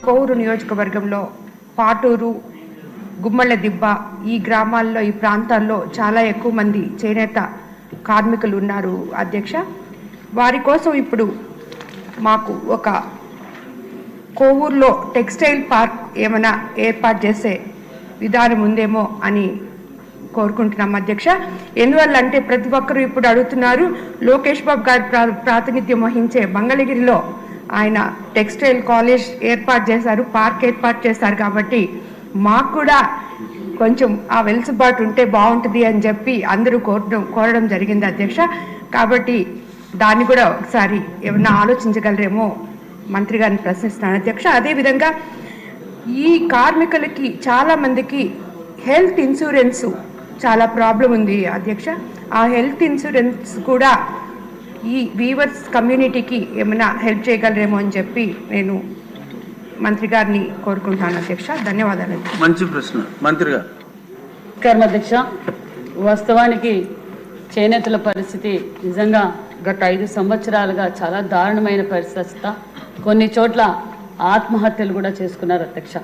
కోవూరు నియోజకవర్గంలో పాటూరు, గుమ్మళ్ళ దిబ్బ ఈ గ్రామాల్లో ఈ ప్రాంతాల్లో చాలా ఎక్కువ మంది చేనేత కార్మికులు ఉన్నారు అధ్యక్ష. వారి కోసం ఇప్పుడు మాకు ఒక కోవూరులో టెక్స్టైల్ పార్క్ ఏమైనా ఏర్పాటు చేసే విధానం ఉందేమో అని కోరుకుంటున్నాం అధ్యక్ష. ఎందువల్ల అంటే ప్రతి ఒక్కరూ ఇప్పుడు అడుగుతున్నారు. లోకేష్ బాబు గారి ప్రాతినిధ్యం వహించే మంగళగిరిలో ఆయన టెక్స్టైల్ కాలేజ్ ఏర్పాటు చేశారు, పార్క్ ఏర్పాటు చేశారు. కాబట్టి మాకు కూడా కొంచెం ఆ వెలుసుబాటు ఉంటే బాగుంటుంది అని చెప్పి అందరూ కోరడం జరిగింది అధ్యక్ష. కాబట్టి దాన్ని కూడా ఒకసారి ఏమన్నా ఆలోచించగలరేమో మంత్రి గారిని ప్రశ్నిస్తున్నాను అధ్యక్ష. అదేవిధంగా ఈ కార్మికులకి చాలామందికి హెల్త్ ఇన్సూరెన్స్ చాలా ప్రాబ్లం ఉంది అధ్యక్ష. ఆ హెల్త్ ఇన్సూరెన్స్ కూడా ఈ వీవర్స్ కమ్యూనిటీకి ఏమైనా హెల్ప్ చేయగలరేమో అని చెప్పి నేను మంత్రి గారిని కోరుకుంటాను అధ్యక్ష. ధన్యవాదాలు. మంచి ప్రశ్న మంత్రి గారు. అధ్యక్ష, వాస్తవానికి చేనేతల పరిస్థితి నిజంగా గత 5 సంవత్సరాలుగా చాలా దారుణమైన పరిస్థితి. కొన్ని చోట్ల ఆత్మహత్యలు కూడా చేసుకున్నారు అధ్యక్ష.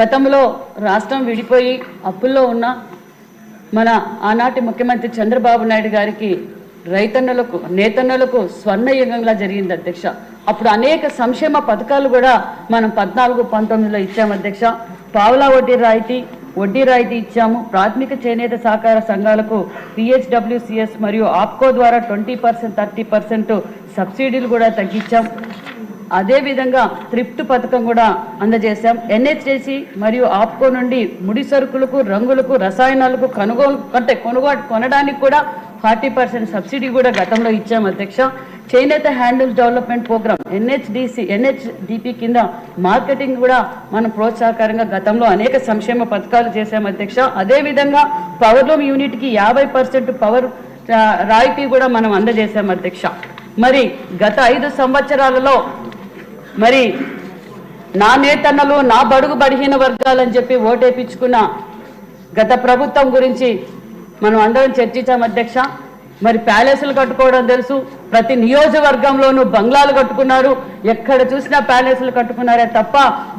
గతంలో రాష్ట్రం విడిపోయి అప్పుల్లో ఉన్న మన ఆనాటి ముఖ్యమంత్రి చంద్రబాబు నాయుడు గారికి రైతన్నలకు నేతన్నలకు స్వర్ణయుగంలా జరిగింది అధ్యక్ష. అప్పుడు అనేక సంక్షేమ పథకాలు కూడా మనం 14-19లో ఇచ్చాము అధ్యక్ష. పావలా వడ్డీ రాయితీ ఇచ్చాము. ప్రాథమిక చేనేత సహకార సంఘాలకు PHWCS మరియు ఆప్కో ద్వారా 20%, 30% సబ్సిడీలు కూడా తగ్గించాం. అదేవిధంగా థ్రిఫ్ట్ పథకం కూడా అందజేశాం. NHDC మరియు ఆప్కో నుండి ముడి సరుకులకు, రంగులకు, రసాయనాలకు కొనడానికి కూడా 40% సబ్సిడీ కూడా గతంలో ఇచ్చాం అధ్యక్ష. చేనేత హ్యాండ్లూమ్స్ డెవలప్మెంట్ ప్రోగ్రామ్ NHDP కింద మార్కెటింగ్ కూడా మనం ప్రోత్సాహకరంగా గతంలో అనేక సంక్షేమ పథకాలు చేశాం అధ్యక్ష. అదేవిధంగా పవర్లూమ్ యూనిట్కి 50% పవర్ రాయితీ కూడా మనం అందజేశాం అధ్యక్ష. మరి గత 5 సంవత్సరాలలో మరి నా నేతన్నలు, నా బడుగు బడిహీన వర్గాలని చెప్పి ఓటేపించుకున్న గత ప్రభుత్వం గురించి మనం అందరం చర్చించాం అధ్యక్ష. మరి ప్యాలెస్లు కట్టుకోవడం తెలుసు, ప్రతి నియోజకవర్గంలోనూ బంగ్లాలు కట్టుకున్నారు, ఎక్కడ చూసినా ప్యాలెస్లు కట్టుకున్నారే తప్ప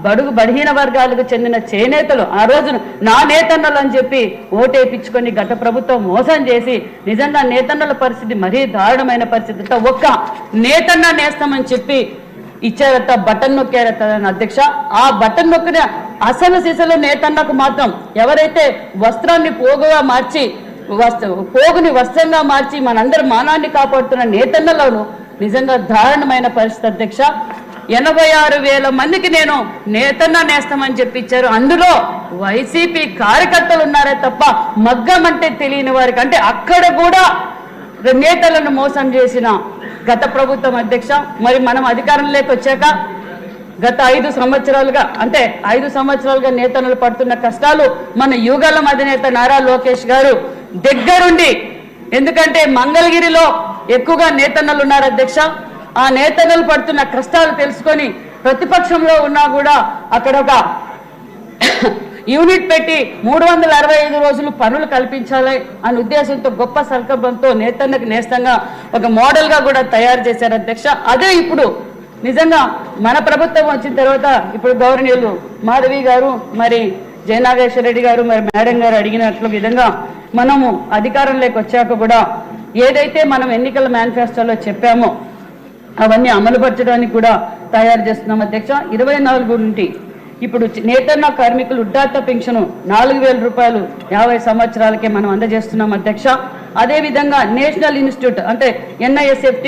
బడుగు బడిహీన వర్గాలకు చెందిన చేనేతలు ఆ రోజు నా నేతన్నలు అని చెప్పి ఓటేపించుకొని గత ప్రభుత్వం మోసం చేసి నిజంగా నేతన్నల పరిస్థితి మరీ దారుణమైన పరిస్థితి. ఒక్క నేతన్న నేస్తామని చెప్పి ఇచ్చారట, బటన్ నొక్కారట అధ్యక్ష. ఆ బటన్ నొక్కిన అసలు సిసలు నేతన్నకు మాత్రం ఎవరైతే వస్త్రాన్ని పోగుని వస్త్రంగా మార్చి మనందరి మానాన్ని కాపాడుతున్న నేతన్నలను నిజంగా దారుణమైన పరిస్థితి అధ్యక్ష. 86,000 మందికి నేను నేతన్న నేస్తామని చెప్పించారు. అందులో వైసీపీ కార్యకర్తలు ఉన్నారే తప్ప మగ్గం అంటే తెలియని వారికి, అంటే అక్కడ కూడా నేతలను మోసం చేసిన గత ప్రభుత్వం అధ్యక్ష. మరి మనం అధికారంలోకి వచ్చాక గత 5 సంవత్సరాలుగా నేతలు పడుతున్న కష్టాలు మన యుగళం అధినేత నారా లోకేష్ గారు దగ్గరుండి, ఎందుకంటే మంగళగిరిలో ఎక్కువగా నేతన్నలు ఉన్నారు అధ్యక్ష. ఆ నేతన్నలు పడుతున్న కష్టాలు తెలుసుకొని ప్రతిపక్షంలో ఉన్నా కూడా అక్కడ ఒక యూనిట్ పెట్టి 365 రోజులు పనులు కల్పించాలి అనే ఉద్దేశంతో గొప్ప సంకల్పంతో నేతన్నకు నేస్తంగా ఒక మోడల్గా కూడా తయారు చేశారు అధ్యక్ష. అదే ఇప్పుడు నిజంగా మన ప్రభుత్వం వచ్చిన తర్వాత ఇప్పుడు గౌరవనీయులు మాధవి గారు, మరి జయనాగేశ్వర రెడ్డి గారు, మరి మేడం గారు అడిగినట్లు విధంగా మనము అధికారంలోకి వచ్చాక కూడా ఏదైతే మనం ఎన్నికల మేనిఫెస్టోలో చెప్పామో అవన్నీ అమలుపరచడానికి కూడా తయారు చేస్తున్నాం అధ్యక్ష. 24 నుండి ఇప్పుడు నేతన్న కార్మికులు వృద్ధాప్య పెన్షన్ 4,000 రూపాయలు 50 సంవత్సరాలకే మనం అందజేస్తున్నాం అధ్యక్ష. అదేవిధంగా నేషనల్ ఇన్స్టిట్యూట్ అంటే NISFT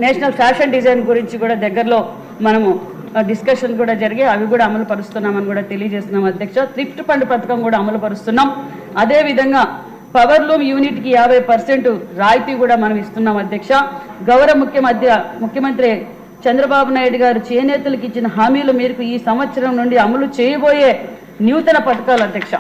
నేషనల్ ఫ్యాషన్ డిజైన్ గురించి కూడా దగ్గరలో మనము డిస్కషన్ కూడా జరిగి అవి కూడా అమలు పరుస్తున్నామని కూడా తెలియజేస్తున్నాం అధ్యక్ష. థ్రిఫ్ట్ ఫండ్ పథకం కూడా అమలు పరుస్తున్నాం. అదేవిధంగా పవర్లూమ్ యూనిట్కి 50% రాయితీ కూడా మనం ఇస్తున్నాం అధ్యక్ష. గౌరవ ముఖ్యమంత్రి చంద్రబాబు నాయుడు గారు చేనేతలకు ఇచ్చిన హామీల మేరకు ఈ సంవత్సరం నుండి అమలు చేయబోయే నూతన పథకాలు అధ్యక్ష.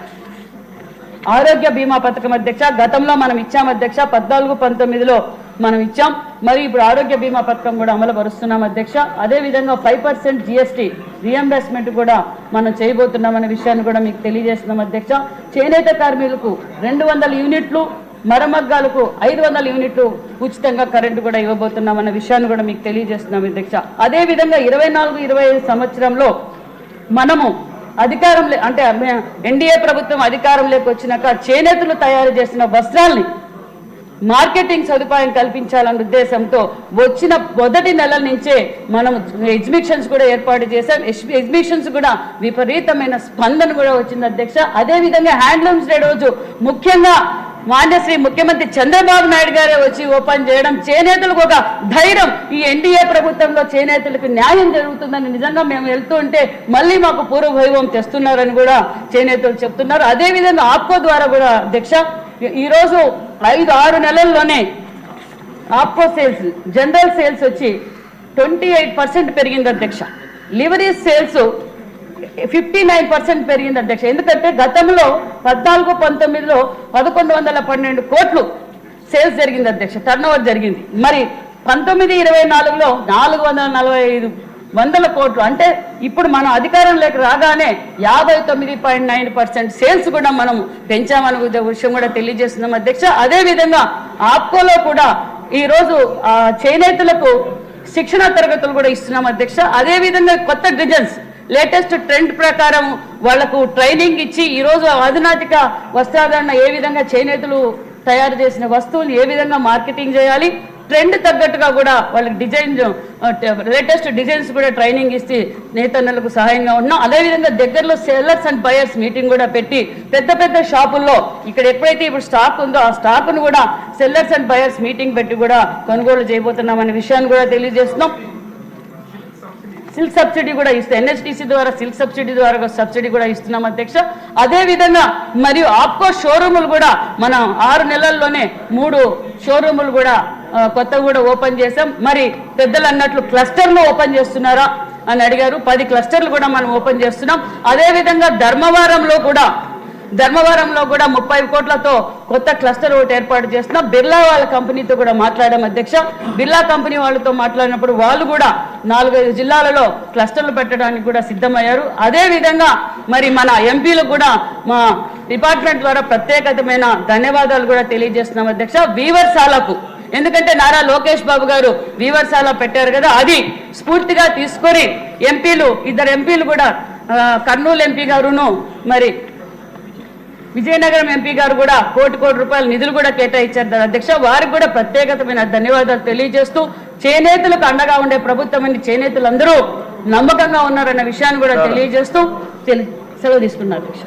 ఆరోగ్య బీమా పథకం అధ్యక్ష. గతంలో మనం ఇచ్చాం అధ్యక్ష, 14-19లో మనం ఇచ్చాం. మరి ఇప్పుడు ఆరోగ్య బీమా పథకం కూడా అమలు పరుస్తున్నాం అధ్యక్ష. అదేవిధంగా 5% GST రీఎంబర్స్మెంట్ కూడా మనం చేయబోతున్నామనే విషయాన్ని కూడా మీకు తెలియజేస్తున్నాం అధ్యక్ష. చేనేత కార్మికులకు 200 యూనిట్లు మరమగ్గాలకు 500 యూనిట్లు ఉచితంగా కరెంటు కూడా ఇవ్వబోతున్నామన్న విషయాన్ని కూడా మీకు తెలియజేస్తున్నాం అధ్యక్ష. అదేవిధంగా 24-25 సంవత్సరంలో మనము అధికారంలో అంటే ఎన్డీఏ ప్రభుత్వం అధికారంలోకి వచ్చినాక చేనేతలు తయారు చేసిన వస్త్రాల్ని మార్కెటింగ్ సదుపాయం కల్పించాలన్న ఉద్దేశంతో వచ్చిన మొదటి నెలల నుంచే మనం ఎగ్జిబిషన్స్ కూడా ఏర్పాటు చేశాం. ఎగ్జిబిషన్స్ కూడా విపరీతమైన స్పందన కూడా వచ్చింది అధ్యక్ష. అదేవిధంగా హ్యాండ్లూమ్స్ డే రోజు ముఖ్యంగా మాన్యశ్రీ ముఖ్యమంత్రి చంద్రబాబు నాయుడు గారే వచ్చి ఓపెన్ చేయడం చేనేతలకు ఒక ధైర్యం, ఈ ఎన్డీఏ ప్రభుత్వంలో చేనేతలకు న్యాయం జరుగుతుందని నిజంగా మేము వెళ్తూ ఉంటే మళ్ళీ మాకు పూర్వ వైభవం తెస్తున్నారని కూడా చేనేతలు చెప్తున్నారు. అదేవిధంగా ఆప్కో ద్వారా కూడా అధ్యక్ష ఈరోజు 5-6 నెలల్లోనే ఆప్కో సేల్స్ జనరల్ సేల్స్ వచ్చి 28% పెరిగింది అధ్యక్ష. లివరీ సేల్స్ 59% పెరిగింది అధ్యక్ష. ఎందుకంటే గతంలో 14-19లో 1112 కోట్లు సేల్స్ జరిగింది అధ్యక్ష, టర్న్ ఓవర్ జరిగింది. మరి 19-24లో 445 కోట్లు. అంటే ఇప్పుడు మనం అధికారంలోకి రాగానే 59.9% సేల్స్ కూడా మనం పెంచామనే విషయం కూడా తెలియజేస్తున్నాం అధ్యక్ష. అదేవిధంగా ఆప్కోలో కూడా ఈరోజు చేనేతలకు శిక్షణ తరగతులు కూడా ఇస్తున్నాం అధ్యక్ష. అదేవిధంగా కొత్త డిజైన్స్ లేటెస్ట్ ట్రెండ్ ప్రకారం వాళ్లకు ట్రైనింగ్ ఇచ్చి ఈరోజు ఆధునాతిక వస్త్రాధరణ ఏ విధంగా చేనేతలు తయారు చేసిన వస్తువులు ఏ విధంగా మార్కెటింగ్ చేయాలి, ట్రెండ్ తగ్గట్టుగా కూడా వాళ్ళకి డిజైన్ లేటెస్ట్ డిజైన్స్ కూడా ట్రైనింగ్ ఇస్తే నేతన్నలకు సహాయంగా ఉన్నాం. అదేవిధంగా దగ్గరలో సెల్లర్స్ అండ్ బయర్స్ మీటింగ్ కూడా పెట్టి పెద్ద పెద్ద షాపుల్లో ఇక్కడ ఎప్పుడైతే ఇప్పుడు స్టాక్ ఉందో ఆ స్టాక్ను కూడా సెల్లర్స్ అండ్ బయర్స్ మీటింగ్ పెట్టి కూడా కొనుగోలు చేయబోతున్నాం అనే విషయాన్ని కూడా తెలియజేస్తున్నాం. సిల్క్ సబ్సిడీ కూడా ఇస్తాం, ఎన్హెచ్టీసీ ద్వారా సిల్క్ సబ్సిడీ కూడా ఇస్తున్నాం అధ్యక్ష. అదేవిధంగా మరియు ఆప్కో షోరూములు కూడా మనం 6 నెలల్లోనే 3 షోరూములు కూడా కొత్తగా కూడా ఓపెన్ చేసాం. మరి పెద్దలు అన్నట్లు క్లస్టర్లు ఓపెన్ చేస్తున్నారా అని అడిగారు. 10 క్లస్టర్లు కూడా మనం ఓపెన్ చేస్తున్నాం. అదేవిధంగా ధర్మవరంలో కూడా 30 కోట్లతో కొత్త క్లస్టర్ ఒకటి ఏర్పాటు చేస్తున్నాం. బిర్లా వాళ్ళ కంపెనీతో కూడా మాట్లాడాం అధ్యక్ష. బిర్లా కంపెనీ వాళ్ళతో మాట్లాడినప్పుడు వాళ్ళు కూడా 4-5 జిల్లాలలో క్లస్టర్లు పెట్టడానికి కూడా సిద్ధమయ్యారు. అదేవిధంగా మరి మన ఎంపీలకు కూడా మా డిపార్ట్మెంట్ ద్వారా ప్రత్యేకమైన ధన్యవాదాలు కూడా తెలియజేస్తున్నాం అధ్యక్ష. వీవర్శాలకు ఎందుకంటే నారా లోకేష్ బాబు గారు వీవర్శాల పెట్టారు కదా, అది స్ఫూర్తిగా తీసుకొని ఇద్దరు ఎంపీలు కూడా కర్నూలు ఎంపీ గారును మరి విజయనగరం ఎంపీ గారు కూడా కోటి రూపాయల నిధులు కూడా కేటాయించారు అధ్యక్ష. వారికి కూడా ప్రత్యేకమైన ధన్యవాదాలు తెలియజేస్తూ చేనేతలకు అండగా ఉండే ప్రభుత్వం చేనేతలందరూ నమ్మకంగా ఉన్నారన్న విషయాన్ని కూడా తెలియజేస్తూ సెలవు తీసుకున్నారు అధ్యక్ష.